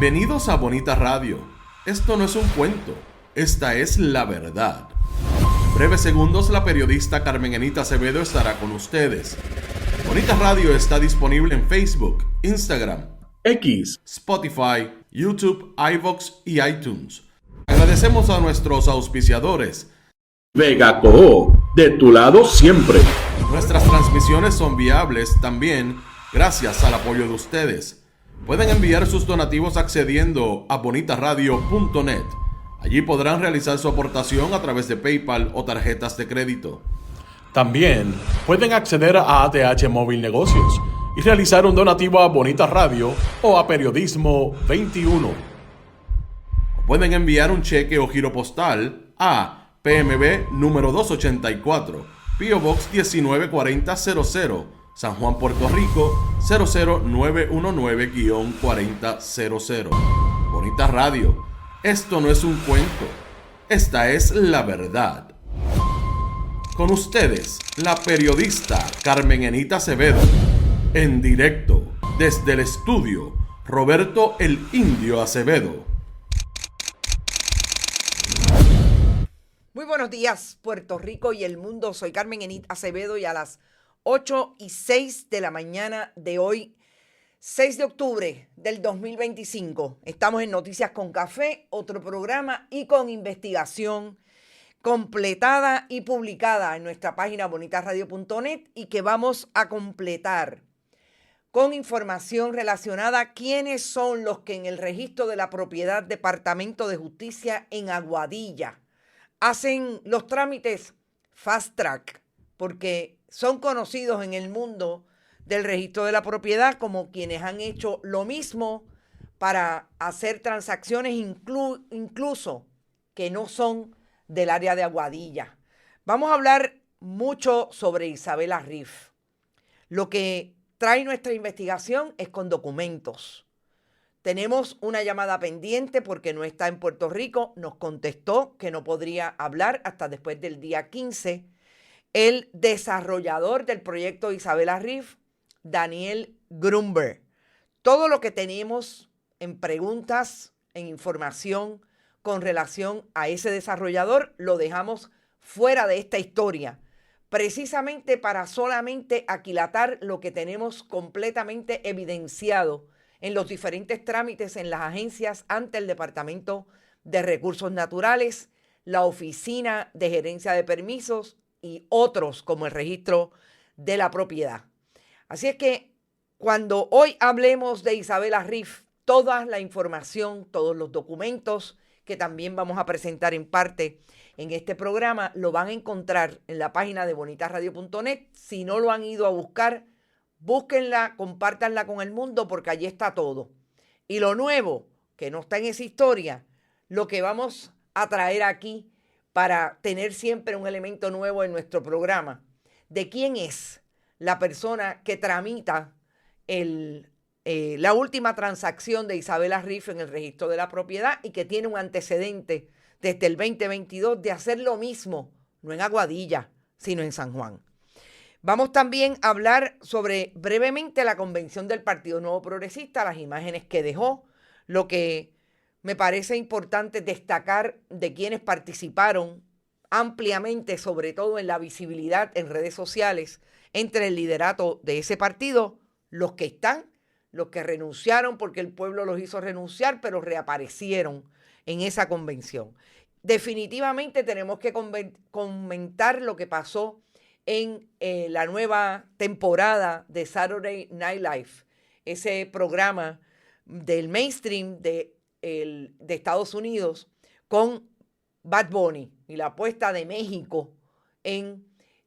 Bienvenidos a Bonita Radio. Esto no es un cuento, esta es la verdad. En breves segundos la periodista Carmen Enita Acevedo estará con ustedes. Bonita Radio está disponible en Facebook, Instagram, X, Spotify, YouTube, iVoox y iTunes. Agradecemos a nuestros auspiciadores. Vega Coop, de tu lado siempre. Nuestras transmisiones son viables también gracias al apoyo de ustedes. Pueden enviar sus donativos accediendo a bonitaradio.net. Allí podrán realizar su aportación a través de PayPal o tarjetas de crédito. También pueden acceder a ATH Móvil Negocios y realizar un donativo a Bonita Radio o a Periodismo 21. Pueden enviar un cheque o giro postal a PMB número 284, P.O. Box 194000, San Juan, Puerto Rico 00919-4000. Bonita Radio, esto no es un cuento, esta es la verdad. Con ustedes, la periodista Carmen Enita Acevedo, en directo desde el estudio Roberto el Indio Acevedo. Muy buenos días, Puerto Rico y el mundo. Soy Carmen Enita Acevedo y a las 8:06 de la mañana de hoy, 6 de octubre del 2025, estamos en Noticias con Café, otro programa y con investigación completada y publicada en nuestra página bonitaradio.net y que vamos a completar con información relacionada a quiénes son los que en el registro de la propiedad Departamento de Justicia en Aguadilla hacen los trámites fast track, porque son conocidos en el mundo del registro de la propiedad como quienes han hecho lo mismo para hacer transacciones incluso que no son del área de Aguadilla. Vamos a hablar mucho sobre Isabela Riff. Lo que trae nuestra investigación es con documentos. Tenemos una llamada pendiente porque no está en Puerto Rico. Nos contestó que no podría hablar hasta después del día 15. El desarrollador del proyecto Isabela Riff, Daniel Grunberg. Todo lo que tenemos en preguntas, en información con relación a ese desarrollador, lo dejamos fuera de esta historia, precisamente para solamente aquilatar lo que tenemos completamente evidenciado en los diferentes trámites en las agencias ante el Departamento de Recursos Naturales, la Oficina de Gerencia de Permisos y otros como el registro de la propiedad. Así es que cuando hoy hablemos de Isabela Riff, toda la información, todos los documentos que también vamos a presentar en parte en este programa, lo van a encontrar en la página de bonitaradio.net. Si no lo han ido a buscar, búsquenla, compártanla con el mundo porque allí está todo. Y lo nuevo, que no está en esa historia, lo que vamos a traer aquí para tener siempre un elemento nuevo en nuestro programa, de quién es la persona que tramita la última transacción de Isabela Riff en el registro de la propiedad y que tiene un antecedente desde el 2022 de hacer lo mismo, no en Aguadilla, sino en San Juan. Vamos también a hablar sobre brevemente la convención del Partido Nuevo Progresista, las imágenes que dejó, lo que me parece importante destacar de quienes participaron ampliamente, sobre todo en la visibilidad en redes sociales, entre el liderato de ese partido, los que están, los que renunciaron porque el pueblo los hizo renunciar, pero reaparecieron en esa convención. Definitivamente tenemos que comentar lo que pasó en la nueva temporada de Saturday Night Live, ese programa del mainstream de Estados Unidos con Bad Bunny y la apuesta de México en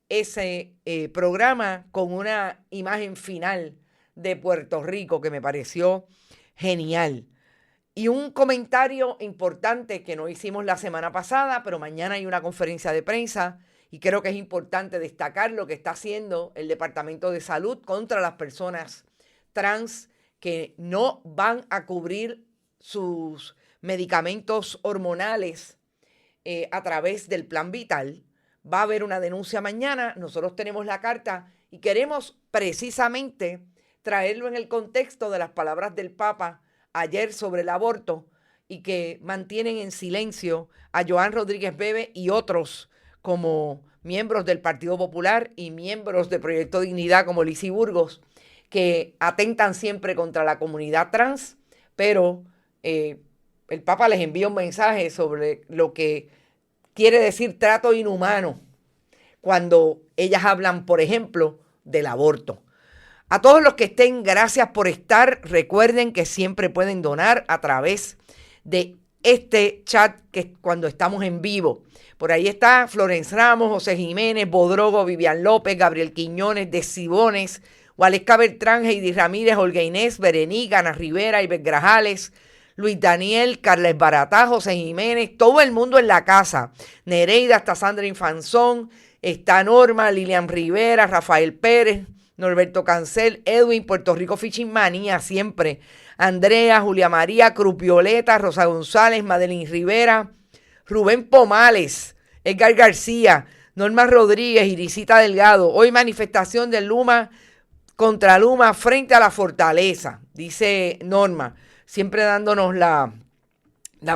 ese programa con una imagen final de Puerto Rico que me pareció genial. Y un comentario importante que no hicimos la semana pasada, pero mañana hay una conferencia de prensa y creo que es importante destacar lo que está haciendo el Departamento de Salud contra las personas trans que no van a cubrir sus medicamentos hormonales a través del Plan Vital. Va a haber una denuncia mañana, nosotros tenemos la carta y queremos precisamente traerlo en el contexto de las palabras del Papa ayer sobre el aborto y que mantienen en silencio a Joan Rodríguez Bebe y otros como miembros del Partido Popular y miembros de Proyecto Dignidad como Lizy Burgos, que atentan siempre contra la comunidad trans, pero el Papa les envía un mensaje sobre lo que quiere decir trato inhumano cuando ellas hablan, por ejemplo, del aborto. A todos los que estén, gracias por estar. Recuerden que siempre pueden donar a través de este chat que es cuando estamos en vivo. Por ahí está Florence Ramos, José Jiménez, Bodrogo, Vivian López, Gabriel Quiñones, De Cibones, Waleska Beltrán, Heidi Ramírez, Olga Inés, Berenica, Ana Rivera, Iber Grajales, Luis Daniel, Carles Baratá, José Jiménez, todo el mundo en la casa. Nereida, hasta Sandra Infanzón, está Norma, Lilian Rivera, Rafael Pérez, Norberto Cancel, Edwin, Puerto Rico Fishing Manía, siempre. Andrea, Julia María, Cruz Violeta, Rosa González, Madeline Rivera, Rubén Pomales, Edgar García, Norma Rodríguez, Irisita Delgado. Hoy manifestación del Luma contra Luma frente a la fortaleza, dice Norma, siempre dándonos la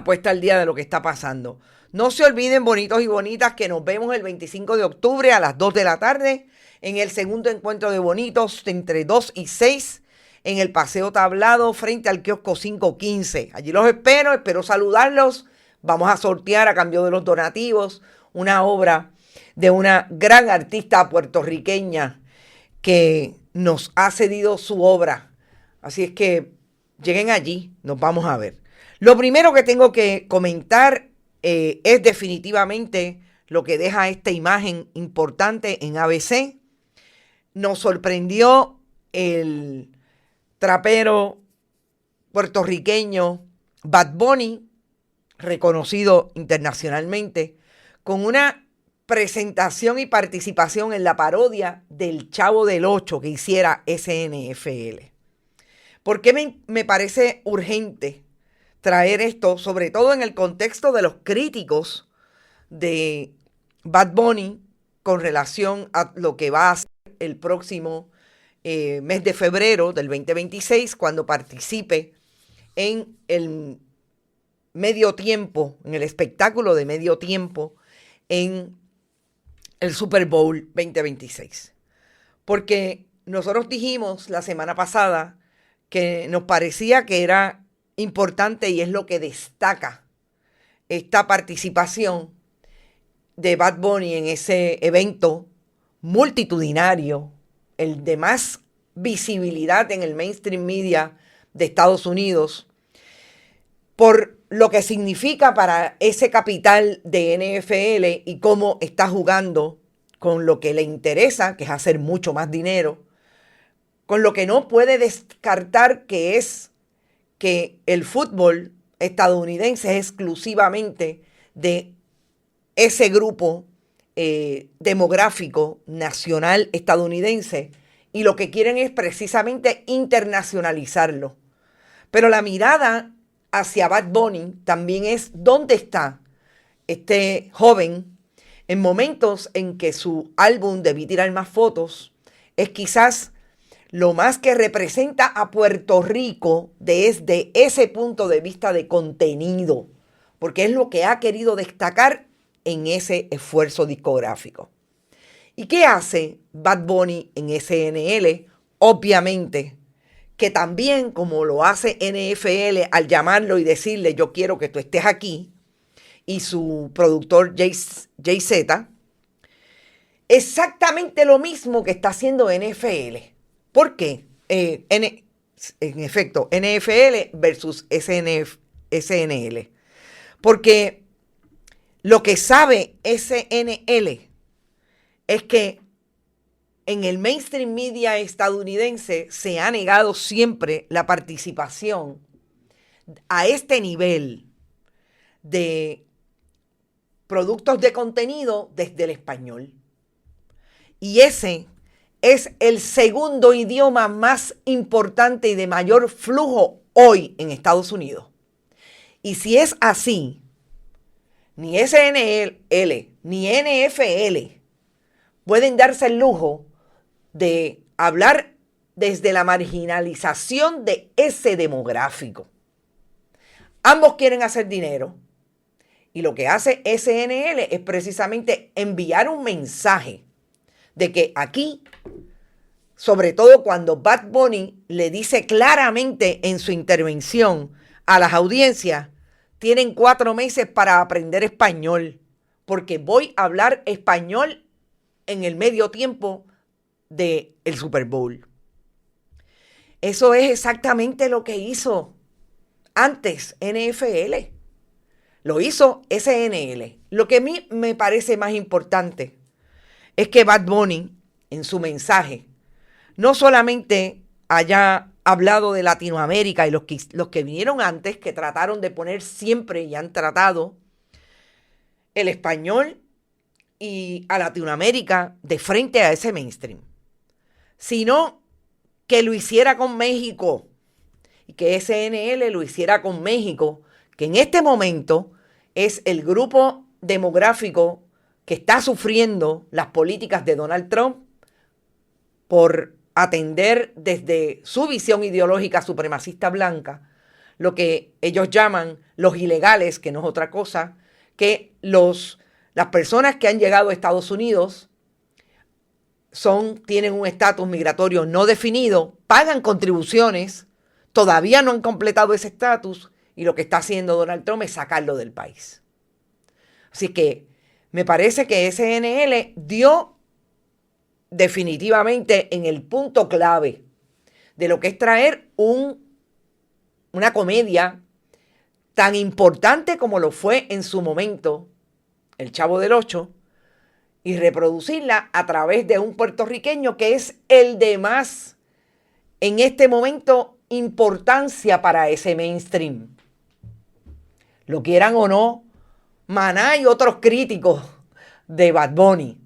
puesta al día de lo que está pasando. No se olviden, bonitos y bonitas, que nos vemos el 25 de octubre a las 2 de la tarde en el segundo encuentro de bonitos entre 2 y 6 en el Paseo Tablado frente al kiosco 515. Allí los espero saludarlos. Vamos a sortear a cambio de los donativos una obra de una gran artista puertorriqueña que nos ha cedido su obra. Así es que lleguen allí, nos vamos a ver. Lo primero que tengo que comentar es definitivamente lo que deja esta imagen importante en ABC. Nos sorprendió el trapero puertorriqueño Bad Bunny, reconocido internacionalmente, con una presentación y participación en la parodia del Chavo del Ocho que hiciera SNFL. ¿Por qué me parece urgente traer esto, sobre todo en el contexto de los críticos de Bad Bunny con relación a lo que va a ser el próximo mes de febrero del 2026, cuando participe en el medio tiempo, en el espectáculo de medio tiempo en el Super Bowl 2026? Porque nosotros dijimos la semana pasada que nos parecía que era importante, y es lo que destaca esta participación de Bad Bunny en ese evento multitudinario, el de más visibilidad en el mainstream media de Estados Unidos, por lo que significa para ese capital de NFL y cómo está jugando con lo que le interesa, que es hacer mucho más dinero, con lo que no puede descartar, que es que el fútbol estadounidense es exclusivamente de ese grupo demográfico nacional estadounidense, y lo que quieren es precisamente internacionalizarlo. Pero la mirada hacia Bad Bunny también es dónde está este joven en momentos en que su álbum Debí Tirar Más Fotos es quizás lo más que representa a Puerto Rico desde ese punto de vista de contenido, porque es lo que ha querido destacar en ese esfuerzo discográfico. ¿Y qué hace Bad Bunny en SNL? Obviamente que también, como lo hace NFL al llamarlo y decirle yo quiero que tú estés aquí, y su productor Jay-Z, exactamente lo mismo que está haciendo NFL. ¿Por qué? En efecto, NFL versus SNL. Porque lo que sabe SNL es que en el mainstream media estadounidense se ha negado siempre la participación a este nivel de productos de contenido desde el español. Y ese es el segundo idioma más importante y de mayor flujo hoy en Estados Unidos. Y si es así, ni SNL ni NFL pueden darse el lujo de hablar desde la marginalización de ese demográfico. Ambos quieren hacer dinero. Y lo que hace SNL es precisamente enviar un mensaje de que aquí, sobre todo cuando Bad Bunny le dice claramente en su intervención a las audiencias, tienen 4 meses para aprender español, porque voy a hablar español en el medio tiempo del Super Bowl. Eso es exactamente lo que hizo antes NFL. Lo hizo SNL. Lo que a mí me parece más importante es que Bad Bunny, en su mensaje, no solamente haya hablado de Latinoamérica y los que vinieron antes, que trataron de poner siempre y han tratado el español y a Latinoamérica de frente a ese mainstream, sino que lo hiciera con México y que SNL lo hiciera con México, que en este momento es el grupo demográfico que está sufriendo las políticas de Donald Trump por atender desde su visión ideológica supremacista blanca lo que ellos llaman los ilegales, que no es otra cosa que las personas que han llegado a Estados Unidos tienen un estatus migratorio no definido, pagan contribuciones, todavía no han completado ese estatus y lo que está haciendo Donald Trump es sacarlo del país. Así que me parece que SNL dio definitivamente en el punto clave de lo que es traer una comedia tan importante como lo fue en su momento El Chavo del Ocho y reproducirla a través de un puertorriqueño que es el de más, en este momento, importancia para ese mainstream. Lo quieran o no, Maná y otros críticos de Bad Bunny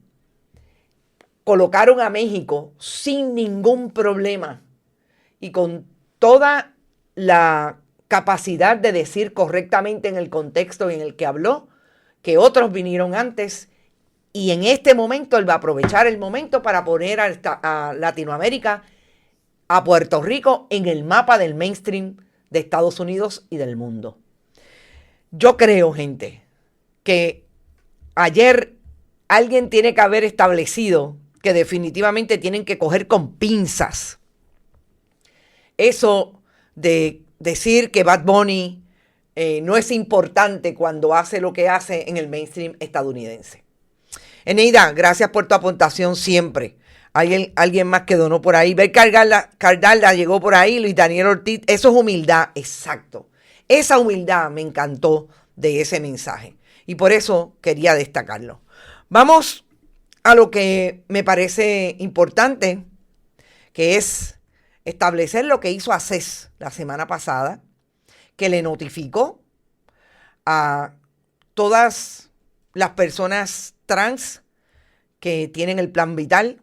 colocaron a México sin ningún problema y con toda la capacidad de decir correctamente en el contexto en el que habló, que otros vinieron antes, y en este momento él va a aprovechar el momento para poner a Latinoamérica, a Puerto Rico, en el mapa del mainstream de Estados Unidos y del mundo. Yo creo, gente, que ayer alguien tiene que haber establecido que definitivamente tienen que coger con pinzas eso de decir que Bad Bunny no es importante cuando hace lo que hace en el mainstream estadounidense. Eneida, gracias por tu aportación siempre. Alguien más que donó por ahí. Ver Cardalda llegó por ahí. Luis Daniel Ortiz. Eso es humildad, exacto. Esa humildad me encantó de ese mensaje. Y por eso quería destacarlo. Vamos a lo que me parece importante, que es establecer lo que hizo ACES la semana pasada, que le notificó a todas las personas trans que tienen el plan vital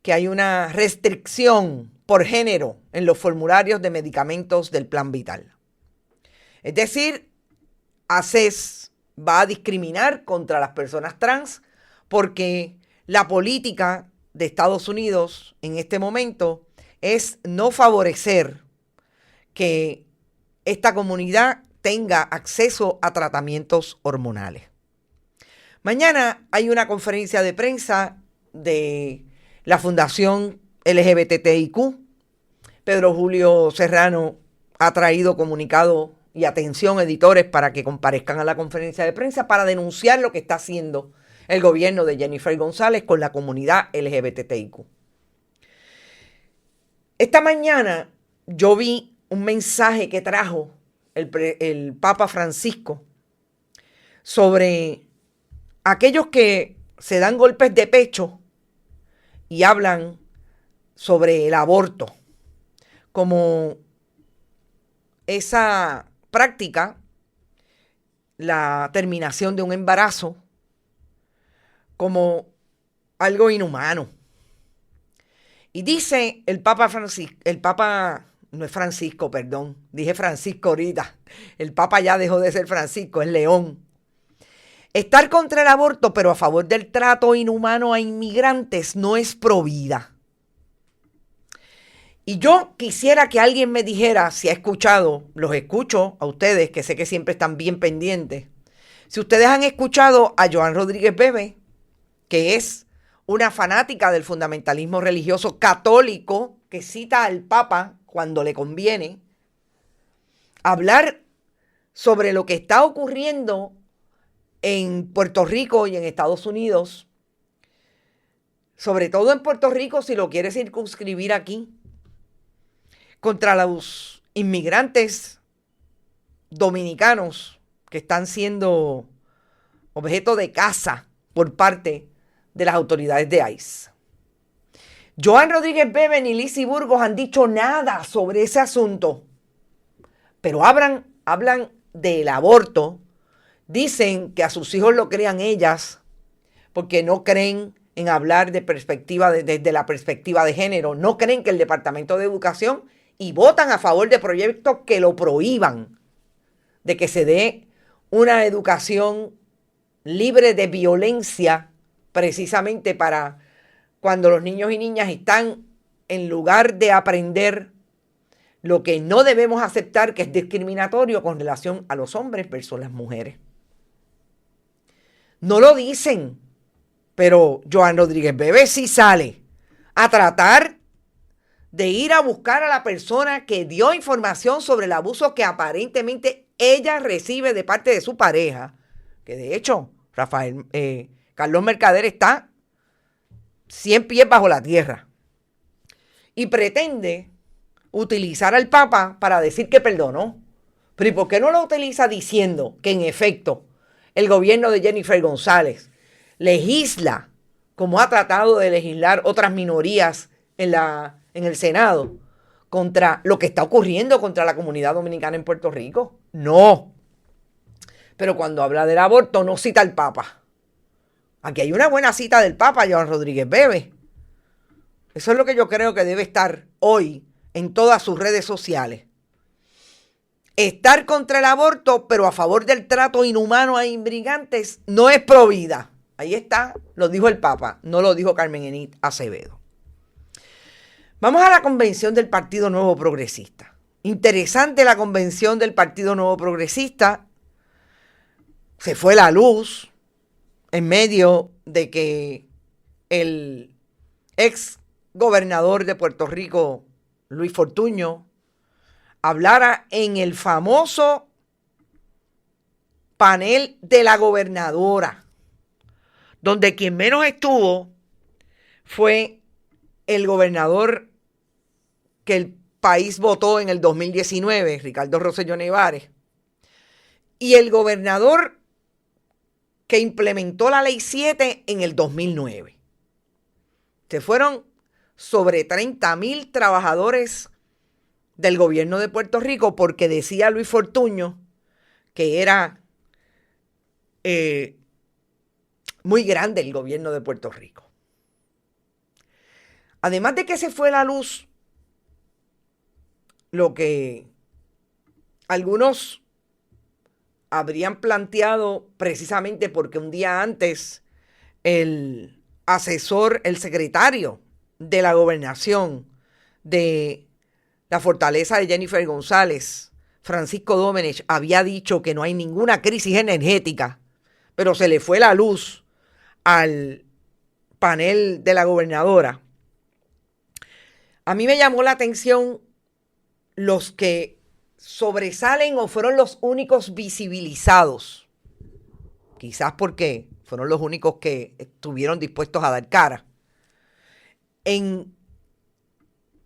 que hay una restricción por género en los formularios de medicamentos del plan vital. Es decir, ACES va a discriminar contra las personas trans porque la política de Estados Unidos en este momento es no favorecer que esta comunidad tenga acceso a tratamientos hormonales. Mañana hay una conferencia de prensa de la Fundación LGBTIQ. Pedro Julio Serrano ha traído comunicado y atención editores para que comparezcan a la conferencia de prensa para denunciar lo que está haciendo el gobierno de Jennifer González con la comunidad LGBTIQ. Esta mañana yo vi un mensaje que trajo el Papa Francisco sobre aquellos que se dan golpes de pecho y hablan sobre el aborto, como esa práctica, la terminación de un embarazo, como algo inhumano. Y dice el Papa Francisco, no es Francisco, perdón, dije Francisco ahorita, el Papa ya dejó de ser Francisco, es León. Estar contra el aborto, pero a favor del trato inhumano a inmigrantes, no es provida. Y yo quisiera que alguien me dijera si ha escuchado, los escucho a ustedes, que sé que siempre están bien pendientes, si ustedes han escuchado a Joan Rodríguez Bebe, que es una fanática del fundamentalismo religioso católico, que cita al Papa cuando le conviene, hablar sobre lo que está ocurriendo en Puerto Rico y en Estados Unidos, sobre todo en Puerto Rico, si lo quiere circunscribir aquí, contra los inmigrantes dominicanos que están siendo objeto de caza por parte de las autoridades de ICE. Joan Rodríguez Bebe ni Lizy Burgos han dicho nada sobre ese asunto, pero hablan del aborto, dicen que a sus hijos lo crean ellas porque no creen en hablar de desde la perspectiva de género, no creen que el Departamento de Educación, y votan a favor de proyectos que lo prohíban, de que se dé una educación libre de violencia, precisamente para cuando los niños y niñas están, en lugar de aprender lo que no debemos aceptar, que es discriminatorio con relación a los hombres versus las mujeres. No lo dicen, pero Joan Rodríguez Bebe sí sale a tratar de ir a buscar a la persona que dio información sobre el abuso que aparentemente ella recibe de parte de su pareja, que de hecho Carlos Mercader está 100 pies bajo la tierra, y pretende utilizar al Papa para decir que perdonó. Pero ¿y por qué no lo utiliza diciendo que en efecto el gobierno de Jennifer González legisla como ha tratado de legislar otras minorías en el Senado contra lo que está ocurriendo contra la comunidad dominicana en Puerto Rico? No. Pero cuando habla del aborto no cita al Papa. Aquí hay una buena cita del Papa, Joan Rodríguez Bebe. Eso es lo que yo creo que debe estar hoy en todas sus redes sociales. Estar contra el aborto, pero a favor del trato inhumano a inmigrantes, no es pro vida. Ahí está, lo dijo el Papa, no lo dijo Carmen Enit Acevedo. Vamos a la convención del Partido Nuevo Progresista. Interesante la convención del Partido Nuevo Progresista. Se fue la luz en medio de que el ex gobernador de Puerto Rico, Luis Fortuño, hablara en el famoso panel de la gobernadora, donde quien menos estuvo fue el gobernador que el país votó en el 2019, Ricardo Rosselló Nevares, y el gobernador que implementó la Ley 7 en el 2009. Se fueron sobre 30,000 trabajadores del gobierno de Puerto Rico porque decía Luis Fortuño que era muy grande el gobierno de Puerto Rico. Además de que se fue la luz, lo que algunos habrían planteado precisamente porque un día antes el secretario de la gobernación de la fortaleza de Jennifer González, Francisco Domenech, había dicho que no hay ninguna crisis energética, pero se le fue la luz al panel de la gobernadora. A mí me llamó la atención los que sobresalen o fueron los únicos visibilizados, quizás porque fueron los únicos que estuvieron dispuestos a dar cara en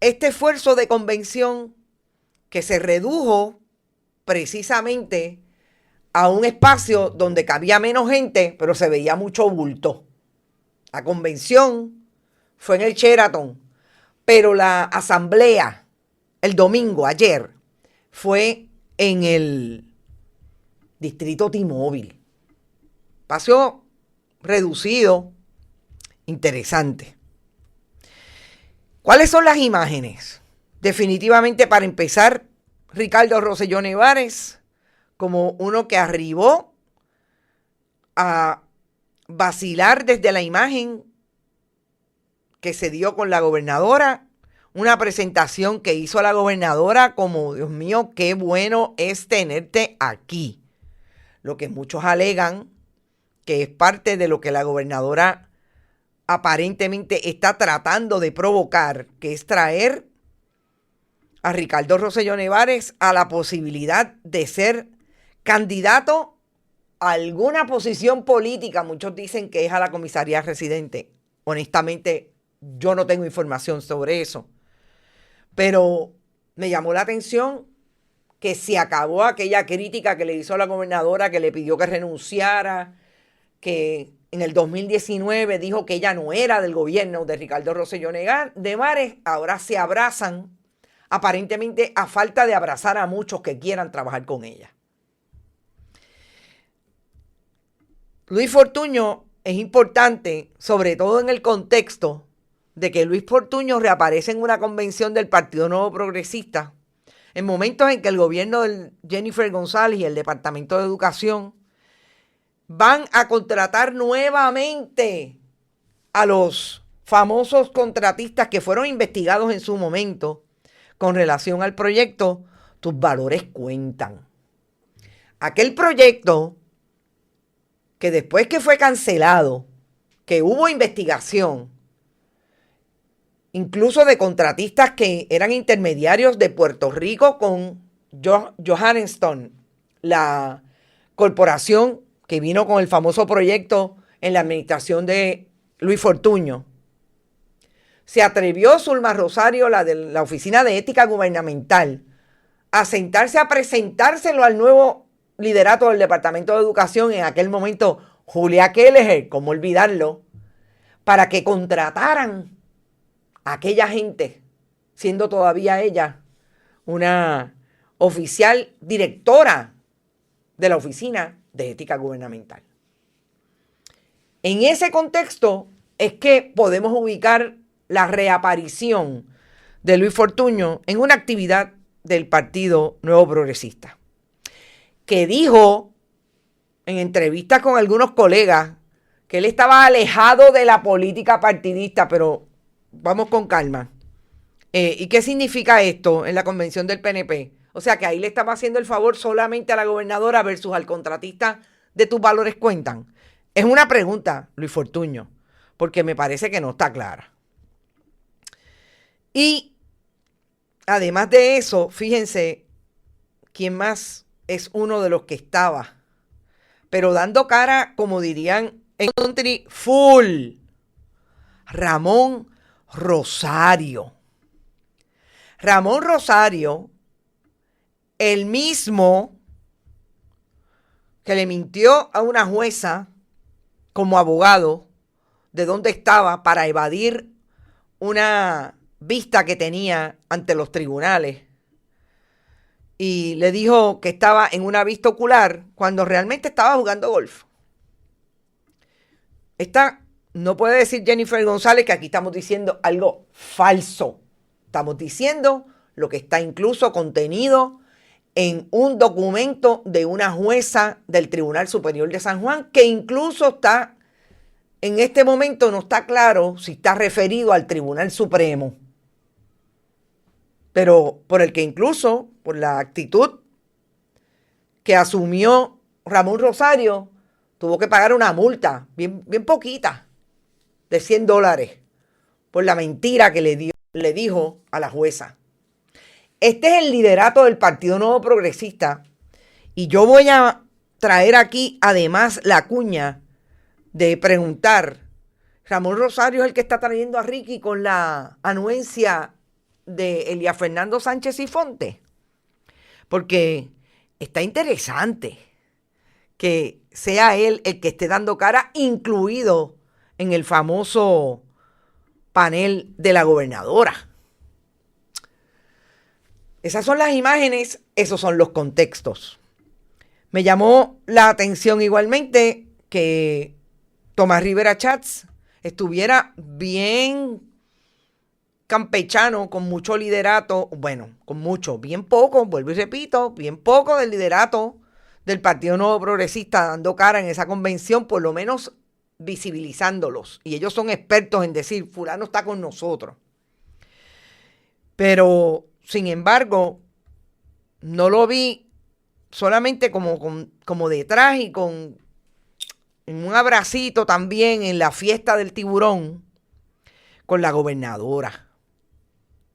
este esfuerzo de convención que se redujo precisamente a un espacio donde cabía menos gente, pero se veía mucho bulto. La convención fue en el Sheraton, pero la asamblea el domingo, ayer, fue en el distrito T-Mobile. Espacio reducido, interesante. ¿Cuáles son las imágenes? Definitivamente, para empezar, Ricardo Rosselló Nevares como uno que arribó a vacilar desde la imagen que se dio con la gobernadora, una presentación que hizo la gobernadora como, Dios mío, qué bueno es tenerte aquí. Lo que muchos alegan que es parte de lo que la gobernadora aparentemente está tratando de provocar, que es traer a Ricardo Rosselló Nevares a la posibilidad de ser candidato a alguna posición política. Muchos dicen que es a la comisaría residente. Honestamente, yo no tengo información sobre eso. Pero me llamó la atención que se acabó aquella crítica que le hizo a la gobernadora, que le pidió que renunciara, que en el 2019 dijo que ella no era del gobierno de Ricardo Rosselló Nevares. Ahora se abrazan, aparentemente a falta de abrazar a muchos que quieran trabajar con ella. Luis Fortuño es importante, sobre todo en el contexto de que Luis Fortuño reaparece en una convención del Partido Nuevo Progresista en momentos en que el gobierno de Jennifer González y el Departamento de Educación van a contratar nuevamente a los famosos contratistas que fueron investigados en su momento con relación al proyecto Tus Valores Cuentan. Aquel proyecto que después que fue cancelado, que hubo investigación, incluso de contratistas que eran intermediarios de Puerto Rico con Johanneston, la corporación que vino con el famoso proyecto en la administración de Luis Fortuño. Se atrevió Zulma Rosario, la de la Oficina de Ética Gubernamental, a sentarse a presentárselo al nuevo liderato del Departamento de Educación, en aquel momento Julia Kelleher, cómo olvidarlo, para que contrataran a aquella gente, siendo todavía ella una oficial directora de la Oficina de Ética Gubernamental. En ese contexto es que podemos ubicar la reaparición de Luis Fortuño en una actividad del Partido Nuevo Progresista, que dijo en entrevistas con algunos colegas que él estaba alejado de la política partidista, pero vamos con calma. ¿Y qué significa esto en la convención del PNP? O sea, que ahí le estaba haciendo el favor solamente a la gobernadora versus al contratista de Tus Valores Cuentan. Es una pregunta, Luis Fortuño, porque me parece que no está clara. Y además de eso, fíjense quién más es uno de los que estaba, pero dando cara, como dirían en country, full. Ramón Rosario. Ramón Rosario, el mismo que le mintió a una jueza como abogado de dónde estaba para evadir una vista que tenía ante los tribunales, y le dijo que estaba en una vista ocular cuando realmente estaba jugando golf. Esta no puede decir Jennifer González que aquí estamos diciendo algo falso. Estamos diciendo lo que está incluso contenido en un documento de una jueza del Tribunal Superior de San Juan, que incluso está, en este momento no está claro si está referido al Tribunal Supremo, pero por el que incluso, por la actitud que asumió Ramón Rosario, tuvo que pagar una multa, bien poquita, de $100, por la mentira que le dijo a la jueza. Este es el liderato del Partido Nuevo Progresista, y yo voy a traer aquí además la cuña de preguntar, Ramón Rosario es el que está trayendo a Ricky con la anuencia de Elías Fernando Sánchez y Fonte, porque está interesante que sea él el que esté dando cara, incluido en el famoso panel de la gobernadora. Esas son las imágenes, esos son los contextos. Me llamó la atención igualmente que Tomás Rivera Chats estuviera bien campechano, con mucho liderato, bueno, con mucho, bien poco, vuelvo y repito, bien poco del liderato del Partido Nuevo Progresista, dando cara en esa convención, por lo menos visibilizándolos. Y ellos son expertos en decir, fulano está con nosotros. Pero, sin embargo, no lo vi solamente como detrás y en un abracito también en la fiesta del tiburón con la gobernadora.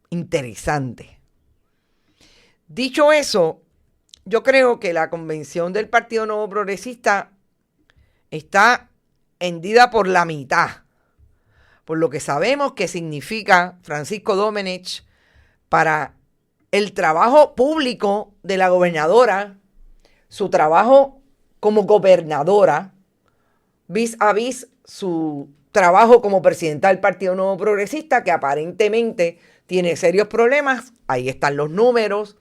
Interesante. Dicho eso, yo creo que la convención del Partido Nuevo Progresista está hendida por la mitad, por lo que sabemos que significa Francisco Domenech para el trabajo público de la gobernadora, su trabajo como gobernadora, vis a vis su trabajo como presidenta del Partido Nuevo Progresista, que aparentemente tiene serios problemas. Ahí están los números,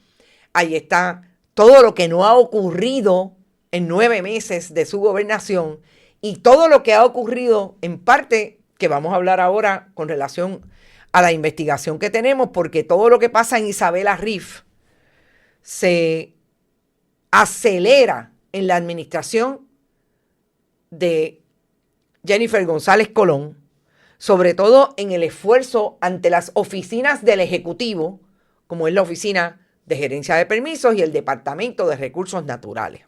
ahí está todo lo que no ha ocurrido en 9 meses de su gobernación y todo lo que ha ocurrido en parte, que vamos a hablar ahora con relación a la investigación que tenemos, porque todo lo que pasa en Isabela Riff se acelera en la administración de Jennifer González Colón, sobre todo en el esfuerzo ante las oficinas del Ejecutivo, como es la Oficina de Gerencia de Permisos y el Departamento de Recursos Naturales.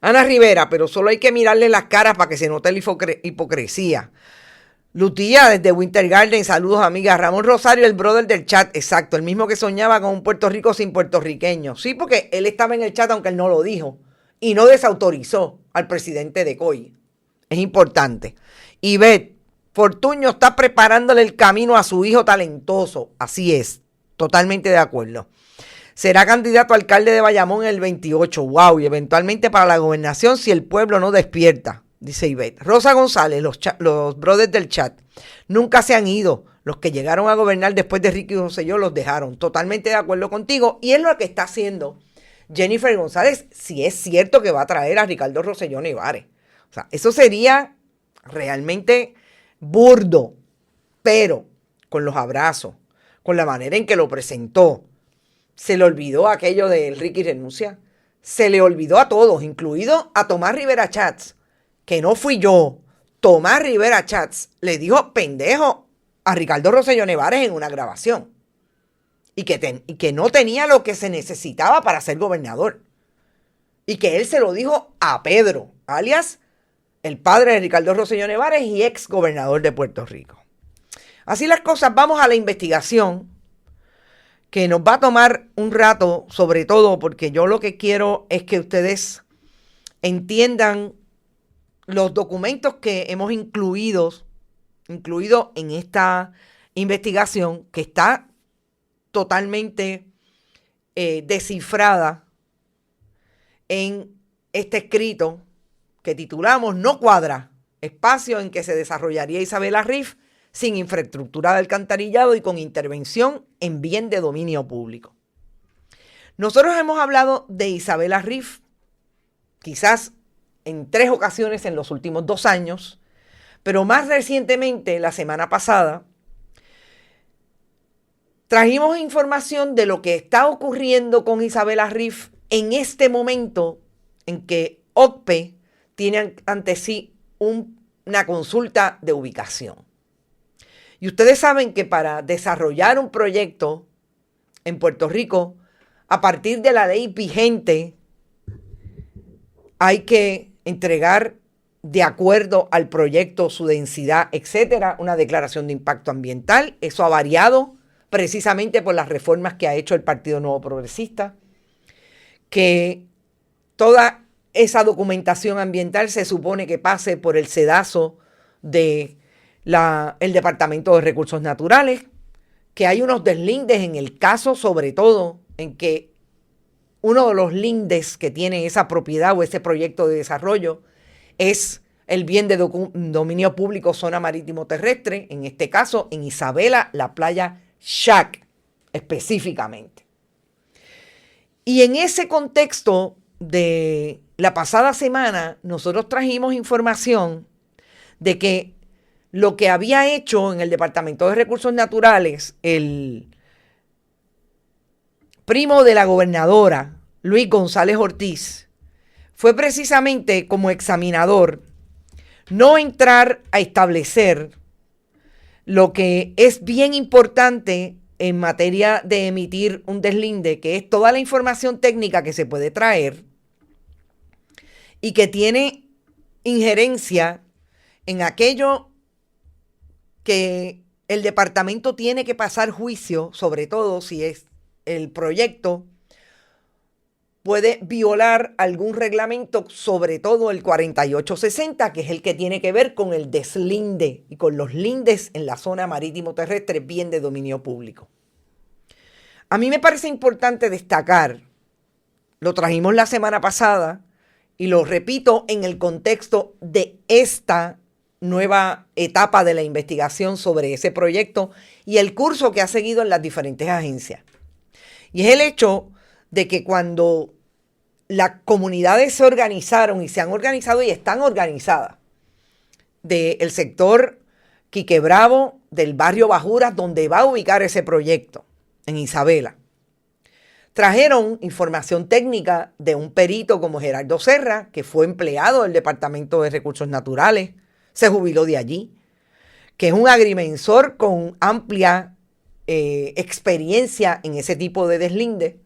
Ana Rivera, pero solo hay que mirarle las caras para que se note la hipocresía. Lutía desde Winter Garden, saludos amigas. Ramón Rosario, el brother del chat, exacto, el mismo que soñaba con un Puerto Rico sin puertorriqueños. Sí, porque él estaba en el chat aunque él no lo dijo y no desautorizó al presidente de COI. Es importante. Ivette, Fortuño está preparándole el camino a su hijo talentoso. Así es, totalmente de acuerdo. Será candidato a alcalde de Bayamón en el 28. Wow, y eventualmente para la gobernación si el pueblo no despierta, dice Ivette. Rosa González, los brothers del chat, nunca se han ido. Los que llegaron a gobernar después de Ricky Rosselló los dejaron. Totalmente de acuerdo contigo. Y es lo que está haciendo Jennifer González, si es cierto que va a traer a Ricardo Rosselló Nevares. O sea, eso sería realmente burdo, pero con los abrazos, con la manera en que lo presentó, se le olvidó aquello de Ricky renuncia, se le olvidó a todos, incluido a Tomás Rivera Chats, que no fui yo. Tomás Rivera Chats le dijo pendejo a Ricardo Rosselló Nevares en una grabación y que no tenía lo que se necesitaba para ser gobernador y que él se lo dijo a Pedro, alias el padre de Ricardo Rosselló Nevares y ex gobernador de Puerto Rico. Así las cosas, vamos a la investigación, que nos va a tomar un rato, sobre todo porque yo lo que quiero es que ustedes entiendan los documentos que hemos incluido en esta investigación, que está totalmente descifrada en este escrito que titulamos No cuadra, espacio en que se desarrollaría Isabela Riff sin infraestructura de alcantarillado y con intervención en bien de dominio público. Nosotros hemos hablado de Isabela Riff quizás en 3 ocasiones en los últimos 2 años, pero más recientemente, la semana pasada, trajimos información de lo que está ocurriendo con Isabela Riff en este momento en que OCPE tiene ante sí una consulta de ubicación. Y ustedes saben que para desarrollar un proyecto en Puerto Rico, a partir de la ley vigente, hay que entregar de acuerdo al proyecto, su densidad, etcétera, una declaración de impacto ambiental. Eso ha variado precisamente por las reformas que ha hecho el Partido Nuevo Progresista, que toda esa documentación ambiental se supone que pase por el sedazo de el Departamento de Recursos Naturales, que hay unos deslindes en el caso, sobre todo, en que uno de los lindes que tiene esa propiedad o ese proyecto de desarrollo es el bien de dominio público zona marítimo terrestre, en este caso en Isabela, la playa Shack específicamente. Y en ese contexto de la pasada semana, nosotros trajimos información de que lo que había hecho en el Departamento de Recursos Naturales el primo de la gobernadora, Luis González Ortiz, fue precisamente como examinador no entrar a establecer lo que es bien importante en materia de emitir un deslinde, que es toda la información técnica que se puede traer y que tiene injerencia en aquello que el departamento tiene que pasar juicio, sobre todo si es el proyecto puede violar algún reglamento, sobre todo el 4860, que es el que tiene que ver con el deslinde y con los lindes en la zona marítimo terrestre bien de dominio público. A mí me parece importante destacar, lo trajimos la semana pasada y lo repito en el contexto de esta nueva etapa de la investigación sobre ese proyecto y el curso que ha seguido en las diferentes agencias. Y es el hecho de que cuando las comunidades se organizaron y se han organizado y están organizadas del sector Quique Bravo, del barrio Bajuras, donde va a ubicar ese proyecto, en Isabela, trajeron información técnica de un perito como Gerardo Serra, que fue empleado del Departamento de Recursos Naturales, se jubiló de allí, que es un agrimensor con amplia experiencia en ese tipo de deslinde.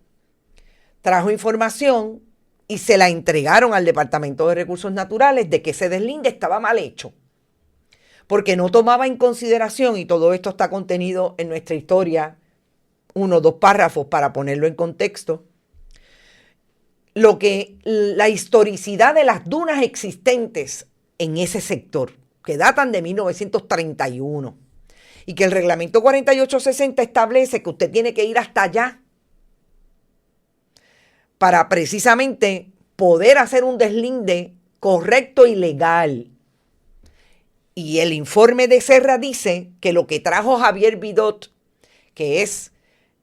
Trajo información y se la entregaron al Departamento de Recursos Naturales de que ese deslinde estaba mal hecho, porque no tomaba en consideración, y todo esto está contenido en nuestra historia, 1 o 2 párrafos para ponerlo en contexto, lo que la historicidad de las dunas existentes en ese sector, que datan de 1931, y que el reglamento 4860 establece que usted tiene que ir hasta allá para precisamente poder hacer un deslinde correcto y legal. Y el informe de Serra dice que lo que trajo Javier Vidot, que es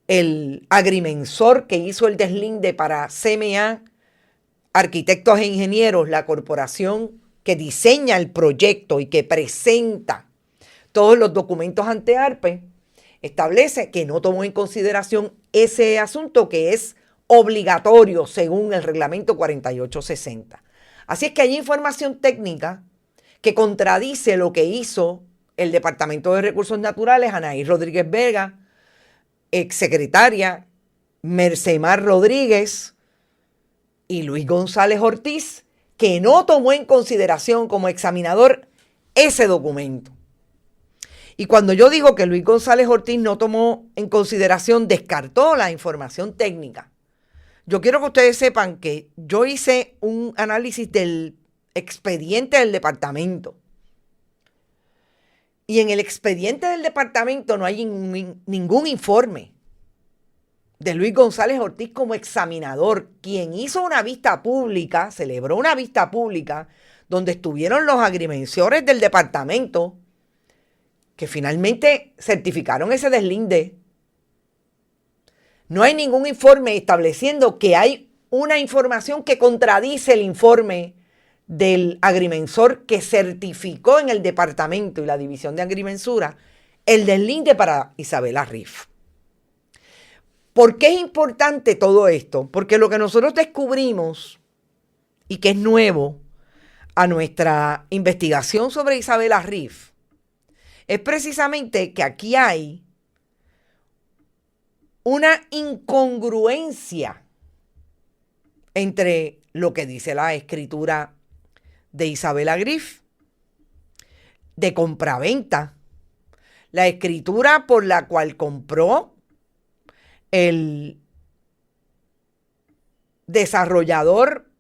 el agrimensor que hizo el deslinde para CMA, Arquitectos e Ingenieros, la corporación que diseña el proyecto y que presenta todos los documentos ante ARPE, establece que no tomó en consideración ese asunto que es obligatorio según el reglamento 4860. Así es que hay información técnica que contradice lo que hizo el Departamento de Recursos Naturales, Anaí Rodríguez Vega, exsecretaria, Mercemar Rodríguez y Luis González Ortiz, que no tomó en consideración como examinador ese documento. Y cuando yo digo que Luis González Ortiz no tomó en consideración, descartó la información técnica, yo quiero que ustedes sepan que yo hice un análisis del expediente del departamento. Y en el expediente del departamento no hay ningún informe de Luis González Ortiz como examinador, quien hizo una vista pública, celebró una vista pública, donde estuvieron los agrimensores del departamento, que finalmente certificaron ese deslinde. No hay ningún informe estableciendo que hay una información que contradice el informe del agrimensor que certificó en el departamento y la división de agrimensura el deslinde para Isabela Riff. ¿Por qué es importante todo esto? Porque lo que nosotros descubrimos y que es nuevo a nuestra investigación sobre Isabela Riff es precisamente que aquí hay una incongruencia entre lo que dice la escritura de Isabela Riff, de compraventa, la escritura por la cual compró el desarrollador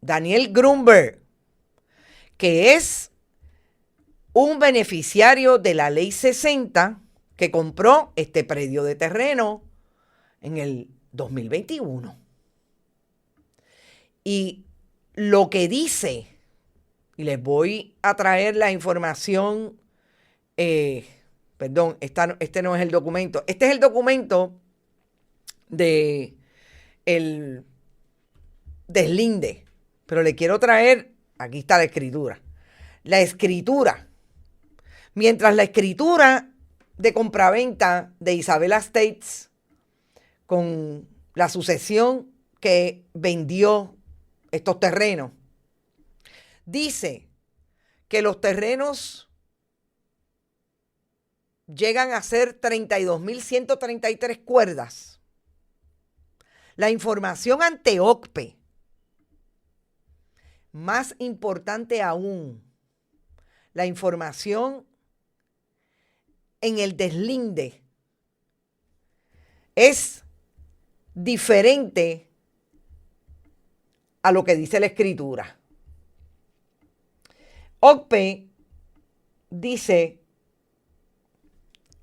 Daniel Grunberg, que es un beneficiario de la Ley 60, que compró este predio de terreno en el 2021. Y lo que dice, y les voy a traer la información, este no es el documento, este es el documento de el deslinde, pero le quiero traer, aquí está la escritura. La escritura, mientras la escritura de compraventa de Isabela Estates con la sucesión que vendió estos terrenos, dice que los terrenos llegan a ser 32.133 cuerdas. La información ante OCPE, más importante aún, la información en el deslinde es diferente a lo que dice la escritura. OCPE dice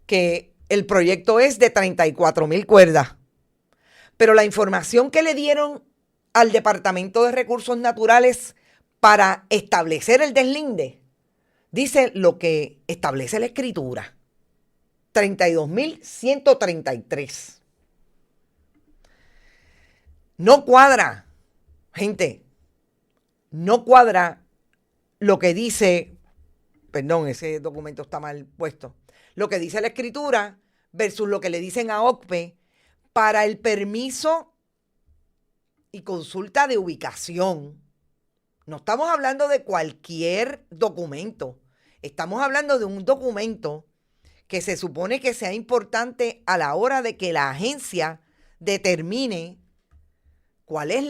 que el proyecto es de 34,000 cuerdas, pero la información que le dieron al Departamento de Recursos Naturales para establecer el deslinde dice lo que establece la escritura: 32.133. No cuadra, gente, no cuadra lo que dice, perdón, ese documento está mal puesto, lo que dice la escritura versus lo que le dicen a OCPE para el permiso y consulta de ubicación. No estamos hablando de cualquier documento, estamos hablando de un documento que se supone que sea importante a la hora de que la agencia determine cuál es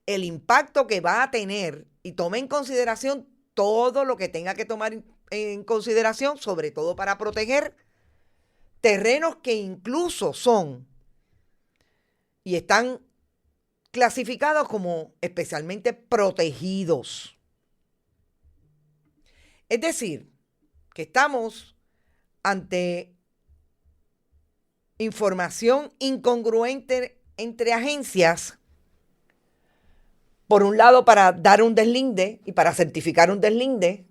el impacto que va a tener y tome en consideración todo lo que tenga que tomar en consideración, sobre todo para proteger terrenos que incluso son y están clasificados como especialmente protegidos. Es decir, que estamos ante información incongruente entre agencias, por un lado para dar un deslinde y para certificar un deslinde,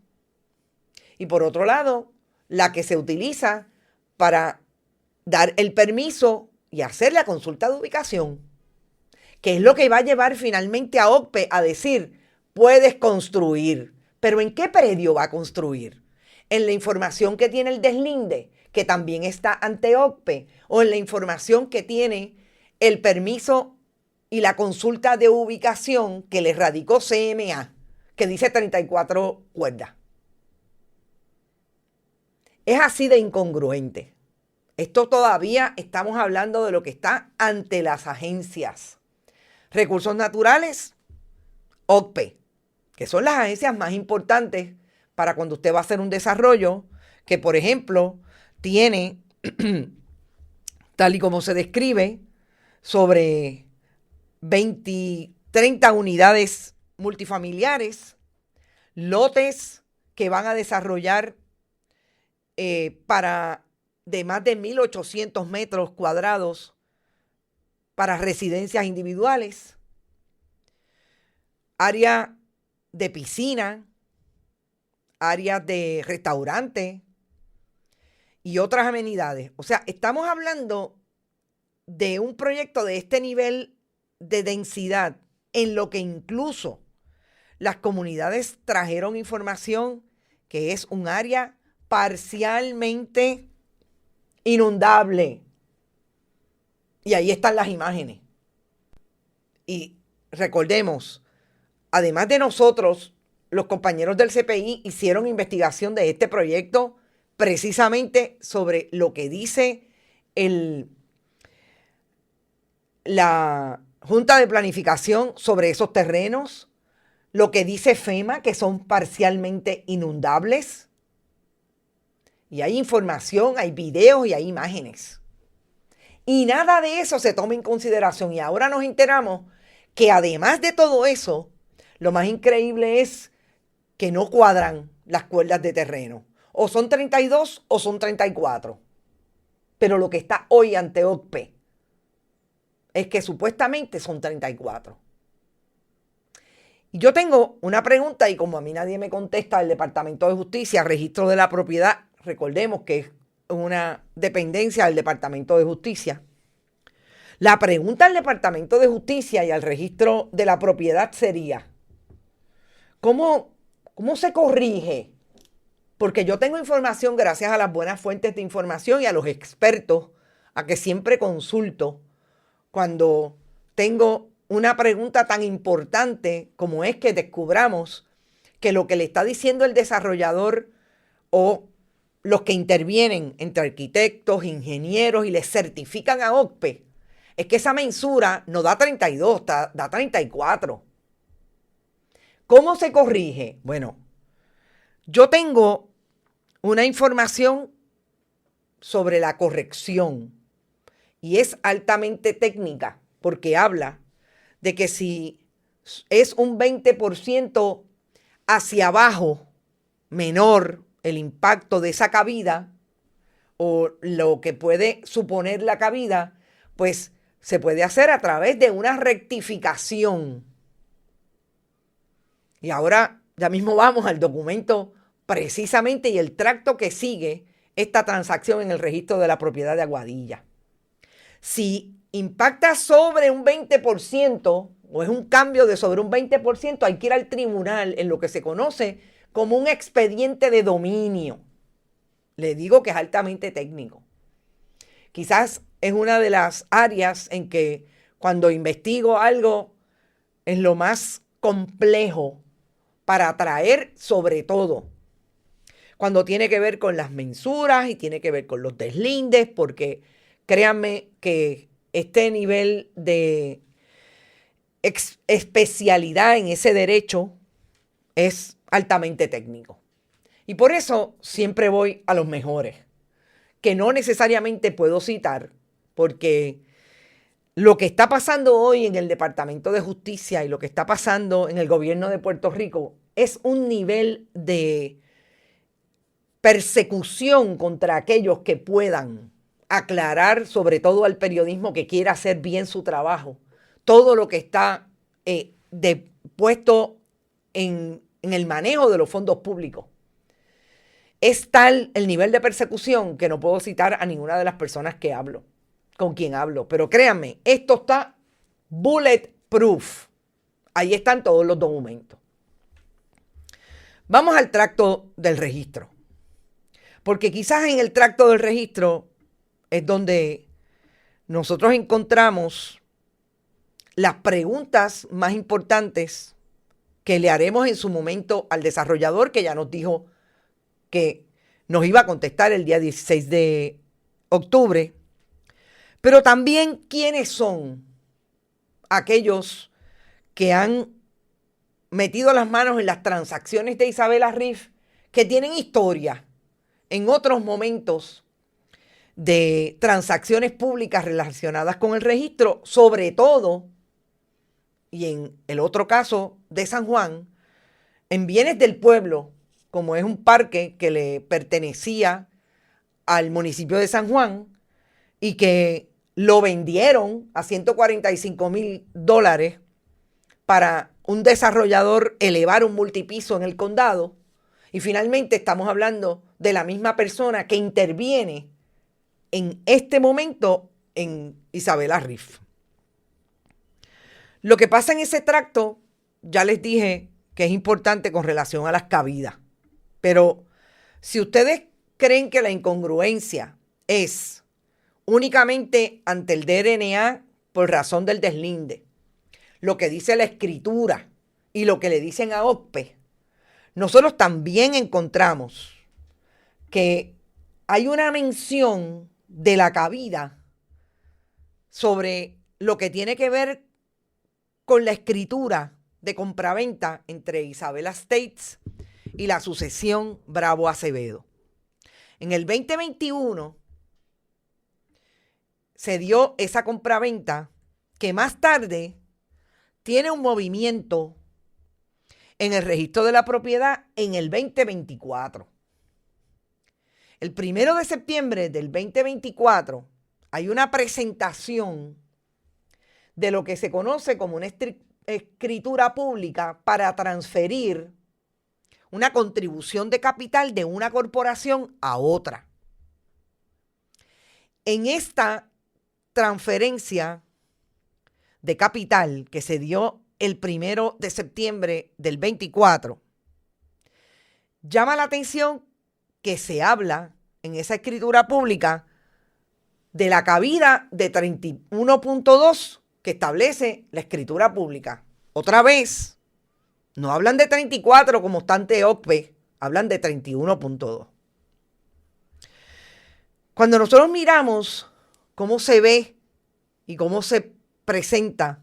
y por otro lado, la que se utiliza para dar el permiso y hacer la consulta de ubicación, que es lo que va a llevar finalmente a OCPE a decir, puedes construir, pero ¿en qué predio va a construir? ¿En la información que tiene el deslinde, que también está ante OCPE, o en la información que tiene el permiso y la consulta de ubicación que le radicó CMA, que dice 34 cuerdas? Es así de incongruente. Esto todavía estamos hablando de lo que está ante las agencias. Recursos Naturales, OCPE, que son las agencias más importantes para cuando usted va a hacer un desarrollo, que por ejemplo tiene, tal y como se describe, sobre 30 unidades multifamiliares, lotes que van a desarrollar de más de 1.800 metros cuadrados para residencias individuales, área de piscina, áreas de restaurante y otras amenidades. O sea, estamos hablando de un proyecto de este nivel de densidad, en lo que incluso las comunidades trajeron información que es un área parcialmente inundable. Y ahí están las imágenes. Y recordemos, además de nosotros, los compañeros del CPI hicieron investigación de este proyecto precisamente sobre lo que dice la Junta de Planificación sobre esos terrenos, lo que dice FEMA, que son parcialmente inundables. Y hay información, hay videos y hay imágenes. Y nada de eso se toma en consideración. Y ahora nos enteramos que además de todo eso, lo más increíble es que no cuadran las cuerdas de terreno. O son 32 o son 34. Pero lo que está hoy ante OCPE es que supuestamente son 34. Y yo tengo una pregunta, y como a mí nadie me contesta del Departamento de Justicia, registro de la propiedad, recordemos que es una dependencia del Departamento de Justicia. La pregunta al Departamento de Justicia y al registro de la propiedad sería, ¿cómo se corrige? Porque yo tengo información gracias a las buenas fuentes de información y a los expertos a que siempre consulto cuando tengo una pregunta tan importante como es que descubramos que lo que le está diciendo el desarrollador o los que intervienen entre arquitectos, ingenieros y les certifican a OCPE, es que esa mensura no da 32, da 34. ¿Cómo se corrige? Bueno, yo tengo una información sobre la corrección y es altamente técnica porque habla de que si es un 20% hacia abajo menor el impacto de esa cavidad o lo que puede suponer la cavidad, pues se puede hacer a través de una rectificación. Y ahora ya mismo vamos al documento precisamente y el tracto que sigue esta transacción en el registro de la propiedad de Aguadilla. Si impacta sobre un 20% o es un cambio de sobre un 20%, hay que ir al tribunal en lo que se conoce como un expediente de dominio. Le digo que es altamente técnico. Quizás es una de las áreas en que cuando investigo algo es lo más complejo para atraer, sobre todo cuando tiene que ver con las mensuras y tiene que ver con los deslindes, porque créanme que este nivel de especialidad en ese derecho es altamente técnico. Y por eso siempre voy a los mejores, que no necesariamente puedo citar, porque lo que está pasando hoy en el Departamento de Justicia y lo que está pasando en el gobierno de Puerto Rico es un nivel de persecución contra aquellos que puedan aclarar, sobre todo al periodismo que quiera hacer bien su trabajo, todo lo que está puesto en el manejo de los fondos públicos. Es tal el nivel de persecución que no puedo citar a ninguna de las personas con quien hablo. Pero créanme, esto está bulletproof. Ahí están todos los documentos. Vamos al tracto del registro. Porque quizás en el tracto del registro es donde nosotros encontramos las preguntas más importantes que le haremos en su momento al desarrollador, que ya nos dijo que nos iba a contestar el día 16 de octubre. Pero también quiénes son aquellos que han metido las manos en las transacciones de Isabela Riff, que tienen historia en otros momentos de transacciones públicas relacionadas con el registro, sobre todo, y en el otro caso de San Juan, en bienes del pueblo, como es un parque que le pertenecía al municipio de San Juan y que lo vendieron a $145,000 para un desarrollador elevar un multipiso en el condado. Y finalmente estamos hablando de la misma persona que interviene en este momento en Isabela Riff. Lo que pasa en ese tracto, ya les dije que es importante con relación a las cabidas. Pero si ustedes creen que la incongruencia es únicamente ante el DRNA por razón del deslinde, lo que dice la escritura y lo que le dicen a OCPE, nosotros también encontramos que hay una mención de la cabida sobre lo que tiene que ver con la escritura de compraventa entre Isabela Estates y la sucesión Bravo Acevedo. En el 2021 se dio esa compraventa que más tarde tiene un movimiento en el registro de la propiedad en el 2024. El 1 de septiembre del 2024 hay una presentación de lo que se conoce como una escritura pública para transferir una contribución de capital de una corporación a otra. En esta transferencia de capital que se dio el 1 de septiembre del 24, llama la atención que se habla en esa escritura pública de la cabida de 31.2 que establece la escritura pública. Otra vez, no hablan de 34 como está ante OCPE, hablan de 31.2. Cuando nosotros miramos cómo se ve y cómo se presenta,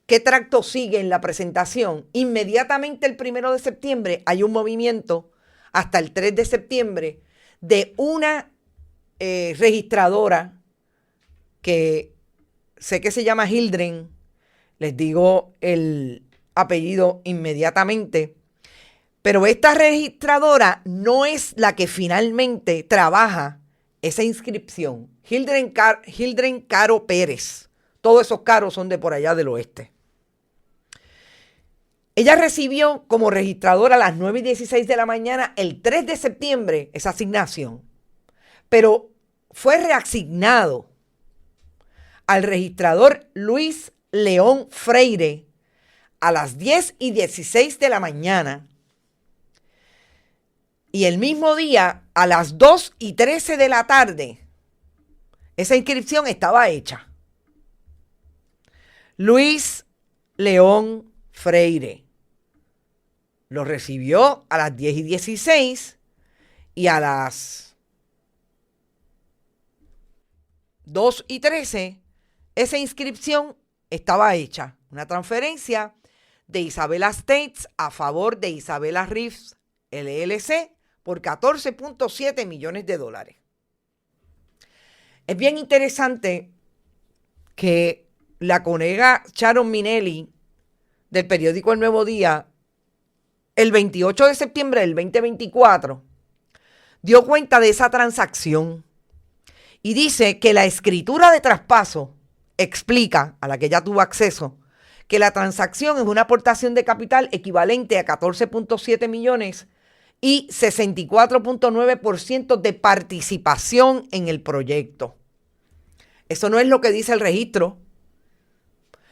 qué tracto sigue en la presentación, inmediatamente el 1 de septiembre hay un movimiento hasta el 3 de septiembre de una registradora que sé que se llama Hildren, les digo el apellido inmediatamente, pero esta registradora no es la que finalmente trabaja esa inscripción. Hildren Caro Pérez. Todos esos caros son de por allá del oeste. Ella recibió como registradora a las 9:16 de la mañana el 3 de septiembre esa asignación, pero fue reasignado al registrador Luis León Freire a las 10:16 de la mañana y el mismo día a las 2:13 de la tarde esa inscripción estaba hecha. Luis León Freire lo recibió a las 10:16 y a las 2:13 esa inscripción estaba hecha. Una transferencia de Isabela States a favor de Isabela Reeves LLC por $14.7 millones. Es bien interesante que la colega Sharon Minelli del periódico El Nuevo Día, el 28 de septiembre del 2024, dio cuenta de esa transacción y dice que la escritura de traspaso explica, a la que ya tuvo acceso, que la transacción es una aportación de capital equivalente a 14.7 millones y 64.9% de participación en el proyecto. Eso no es lo que dice el registro.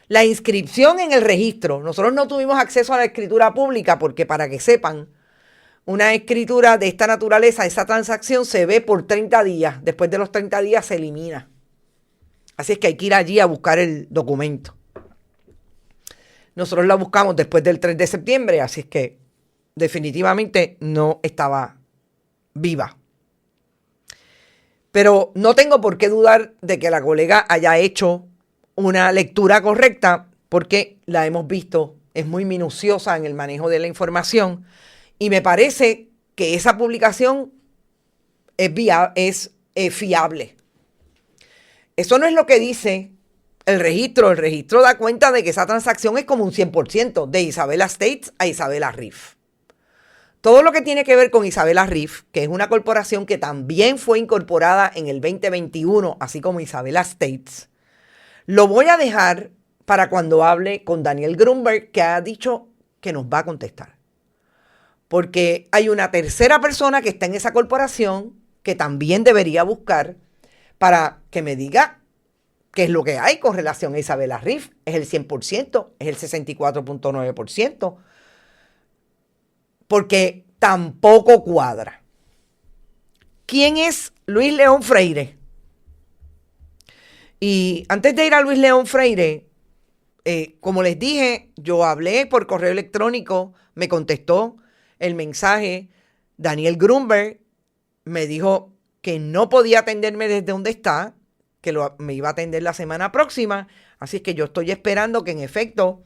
La inscripción en el registro, nosotros no tuvimos acceso a la escritura pública porque, para que sepan, una escritura de esta naturaleza, esa transacción se ve por 30 días. Después de los 30 días se elimina. Así es que hay que ir allí a buscar el documento. Nosotros la buscamos después del 3 de septiembre, así es que definitivamente no estaba viva. Pero no tengo por qué dudar de que la colega haya hecho una lectura correcta, porque la hemos visto, es muy minuciosa en el manejo de la información, y me parece que esa publicación es fiable. Eso no es lo que dice el registro. El registro da cuenta de que esa transacción es como un 100% de Isabela States a Isabela Reeves. Todo lo que tiene que ver con Isabela Reeves, que es una corporación que también fue incorporada en el 2021, así como Isabela States, lo voy a dejar para cuando hable con Daniel Grunberg, que ha dicho que nos va a contestar. Porque hay una tercera persona que está en esa corporación que también debería buscar para que me diga qué es lo que hay con relación a Isabela Reeves. ¿Es el 100%? ¿Es el 64.9%? Porque tampoco cuadra. ¿Quién es Luis León Freire? Y antes de ir a Luis León Freire, como les dije, yo hablé por correo electrónico, me contestó el mensaje Daniel Grunberg, me dijo que no podía atenderme desde donde está, que me iba a atender la semana próxima, así es que yo estoy esperando que en efecto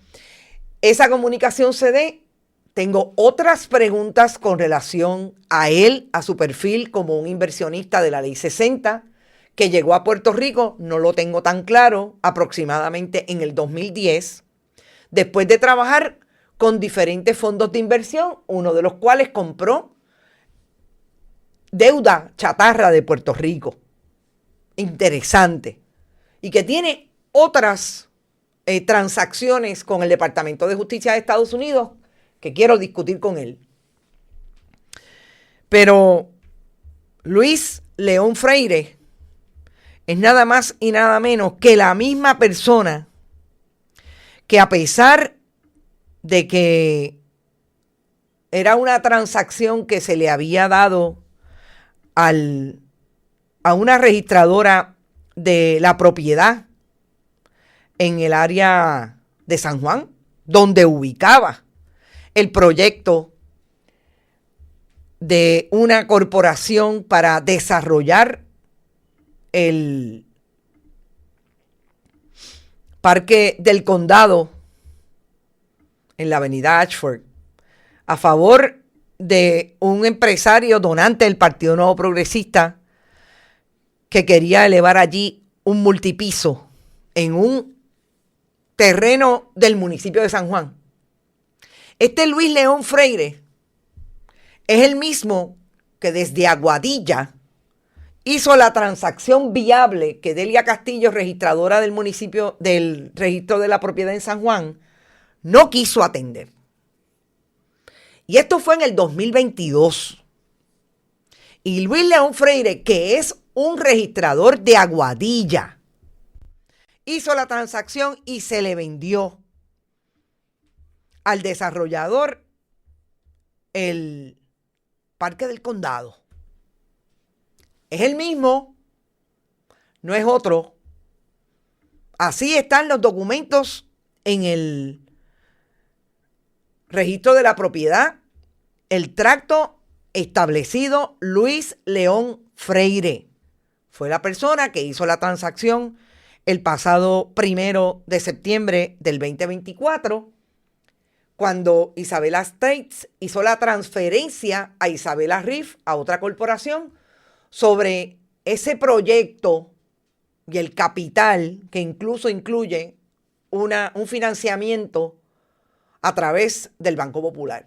esa comunicación se dé. Tengo otras preguntas con relación a él, a su perfil como un inversionista de la Ley 60, que llegó a Puerto Rico, no lo tengo tan claro, aproximadamente en el 2010, después de trabajar con diferentes fondos de inversión, uno de los cuales compró deuda chatarra de Puerto Rico. Interesante. Y que tiene otras transacciones con el Departamento de Justicia de Estados Unidos que quiero discutir con él. Pero Luis León Freire es nada más y nada menos que la misma persona que, a pesar de que era una transacción que se le había dado a una registradora de la propiedad en el área de San Juan, donde ubicaba el proyecto de una corporación para desarrollar el Parque del Condado en la avenida Ashford, a favor de un empresario donante del Partido Nuevo Progresista que quería elevar allí un multipiso en un terreno del municipio de San Juan. Este Luis León Freire es el mismo que desde Aguadilla hizo la transacción viable que Delia Castillo, registradora del municipio del registro de la propiedad en San Juan, no quiso atender. Y esto fue en el 2022. Y Luis León Freire, que es un registrador de Aguadilla, hizo la transacción y se le vendió al desarrollador el Parque del Condado. Es el mismo, no es otro. Así están los documentos en el registro de la propiedad, el tracto establecido Luis León Freire. Fue la persona que hizo la transacción el pasado 1 de septiembre del 2024, cuando Isabela States hizo la transferencia a Isabela Riff, a otra corporación, sobre ese proyecto y el capital que incluso incluye un financiamiento a través del Banco Popular.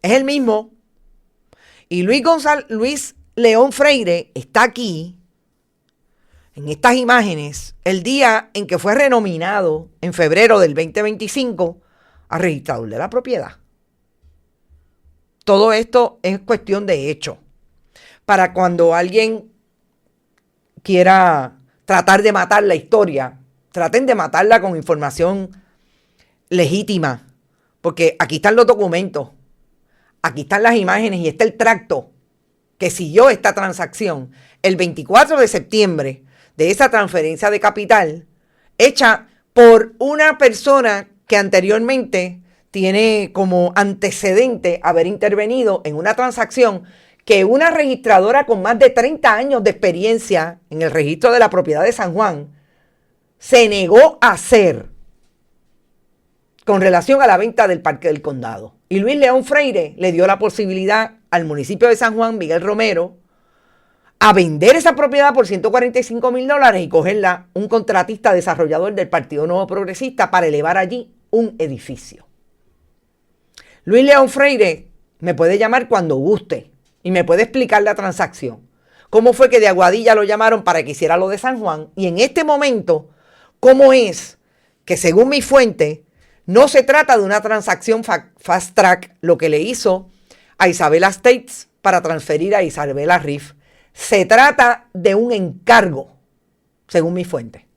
Es el mismo. Y Luis León Freire está aquí, en estas imágenes, el día en que fue renominado en febrero del 2025 a registrador de la propiedad. Todo esto es cuestión de hecho. Para cuando alguien quiera tratar de matar la historia, traten de matarla con información legítima, porque aquí están los documentos, aquí están las imágenes y está el tracto que siguió esta transacción el 24 de septiembre de esa transferencia de capital hecha por una persona que anteriormente tiene como antecedente haber intervenido en una transacción que una registradora con más de 30 años de experiencia en el registro de la propiedad de San Juan se negó a hacer con relación a la venta del Parque del Condado. Y Luis León Freire le dio la posibilidad al municipio de San Juan, Miguel Romero, a vender esa propiedad por $145,000 y cogerla un contratista desarrollador del Partido Nuevo Progresista para elevar allí un edificio. Luis León Freire me puede llamar cuando guste y me puede explicar la transacción. Cómo fue que de Aguadilla lo llamaron para que hiciera lo de San Juan y en este momento, cómo es que según mi fuente, no se trata de una transacción fast track, lo que le hizo a Isabela States para transferir a Isabela Riff. Se trata de un encargo, según mi fuente.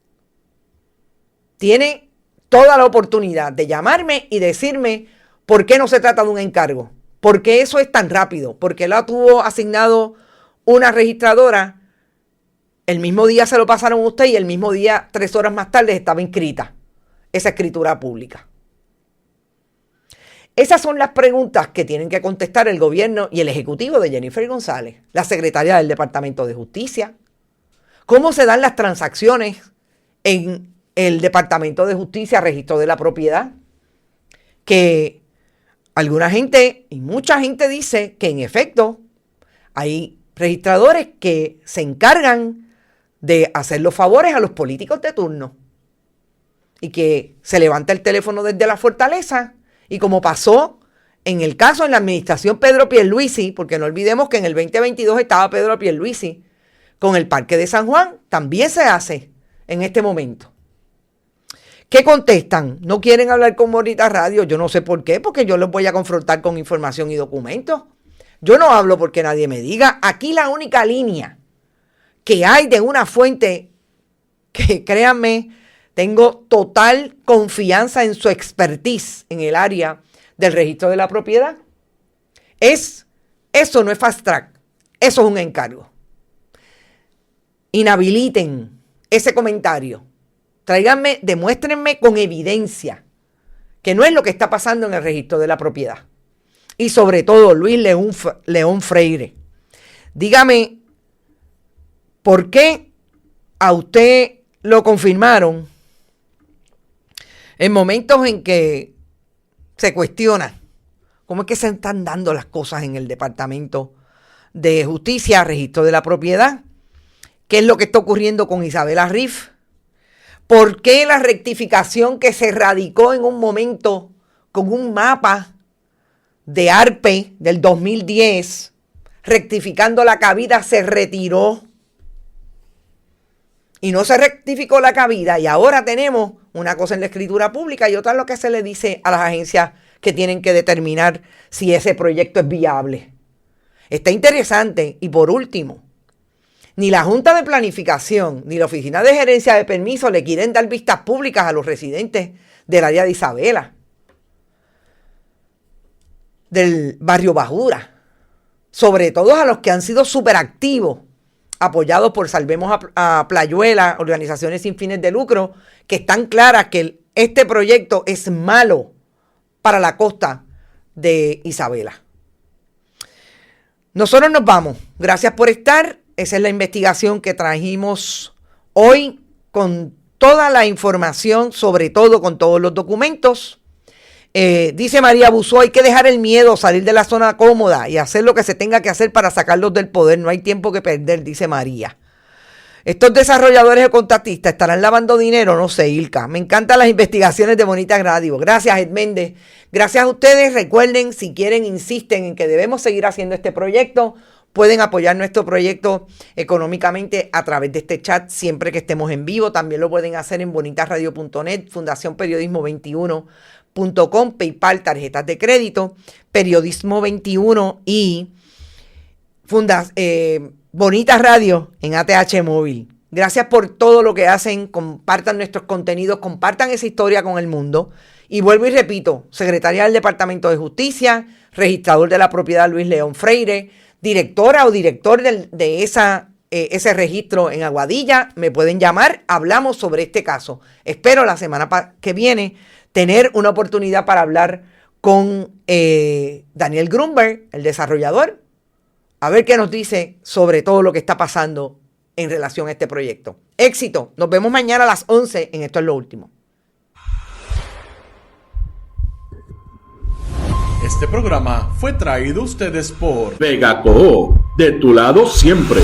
Tiene toda la oportunidad de llamarme y decirme por qué no se trata de un encargo. ¿Por qué eso es tan rápido? Porque la tuvo asignado una registradora, el mismo día se lo pasaron a usted y el mismo día, 3 horas más tarde, estaba inscrita esa escritura pública. Esas son las preguntas que tienen que contestar el gobierno y el ejecutivo de Jennifer González, la secretaria del Departamento de Justicia. ¿Cómo se dan las transacciones en el Departamento de Justicia, registro de la propiedad? Que alguna gente y mucha gente dice que en efecto hay registradores que se encargan de hacer los favores a los políticos de turno y que se levanta el teléfono desde la fortaleza. Y como pasó en el caso en la administración Pedro Pierluisi, porque no olvidemos que en el 2022 estaba Pedro Pierluisi con el Parque de San Juan, también se hace en este momento. ¿Qué contestan? No quieren hablar con Bonita Radio. Yo no sé por qué, porque yo los voy a confrontar con información y documentos. Yo no hablo porque nadie me diga. Aquí la única línea que hay de una fuente que, créanme, tengo total confianza en su expertise en el área del registro de la propiedad. Eso no es fast track, eso es un encargo. Inhabiliten ese comentario. Tráiganme, demuéstrenme con evidencia que no es lo que está pasando en el registro de la propiedad. y sobre todo Luis León Freire. Dígame, ¿por qué a usted lo confirmaron en momentos en que se cuestiona cómo es que se están dando las cosas en el Departamento de Justicia, registro de la propiedad? ¿Qué es lo que está ocurriendo con Isabela Riff? ¿Por qué la rectificación que se radicó en un momento con un mapa de ARPE del 2010, rectificando la cabida, se retiró? Y no se rectificó la cabida, y ahora tenemos una cosa en la escritura pública y otra lo que se le dice a las agencias que tienen que determinar si ese proyecto es viable. Está interesante. Y por último, ni la Junta de Planificación ni la Oficina de Gerencia de Permisos le quieren dar vistas públicas a los residentes del área de Isabela, del barrio Bajura, sobre todo a los que han sido súper activos, apoyados por Salvemos a Playuela, organizaciones sin fines de lucro, que están claras que este proyecto es malo para la costa de Isabela. Nosotros nos vamos. Gracias por estar. Esa es la investigación que trajimos hoy con toda la información, sobre todo con todos los documentos. Dice María Busó, hay que dejar el miedo, salir de la zona cómoda y hacer lo que se tenga que hacer para sacarlos del poder. No hay tiempo que perder, dice María. Estos desarrolladores o contratistas estarán lavando dinero, no sé, Ilka. Me encantan las investigaciones de Bonita Radio. Gracias, Ed Méndez. Gracias a ustedes. Recuerden, si quieren, insisten en que debemos seguir haciendo este proyecto. Pueden apoyar nuestro proyecto económicamente a través de este chat siempre que estemos en vivo. También lo pueden hacer en bonitasradio.net, Fundación Periodismo 21.com, PayPal, tarjetas de crédito, Periodismo 21 y Bonita Radio en ATH Móvil. Gracias por todo lo que hacen. Compartan nuestros contenidos, compartan esa historia con el mundo. Y vuelvo y repito, secretaria del Departamento de Justicia, registrador de la propiedad Luis León Freire, directora o director de ese registro en Aguadilla, me pueden llamar, hablamos sobre este caso. Espero la semana que viene tener una oportunidad para hablar con Daniel Grunberg, el desarrollador, a ver qué nos dice sobre todo lo que está pasando en relación a este proyecto. Éxito, nos vemos mañana a las 11 en Esto es lo Último. Este programa fue traído a ustedes por Vega Coop, de tu lado siempre.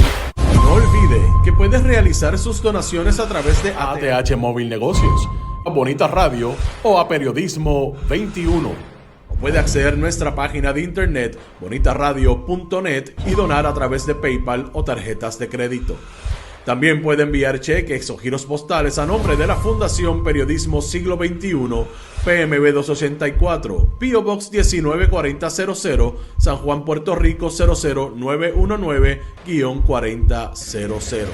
No olvide que puedes realizar sus donaciones a través de ATH Móvil Negocios, a Bonita Radio o a Periodismo 21. O puede acceder a nuestra página de internet bonitaradio.net y donar a través de PayPal o tarjetas de crédito. También puede enviar cheques o giros postales a nombre de la Fundación Periodismo Siglo XXI, PMB 284, P.O. Box 194000, San Juan, Puerto Rico 00919-4000.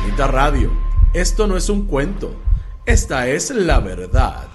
Bonita Radio, esto no es un cuento, esta es la verdad.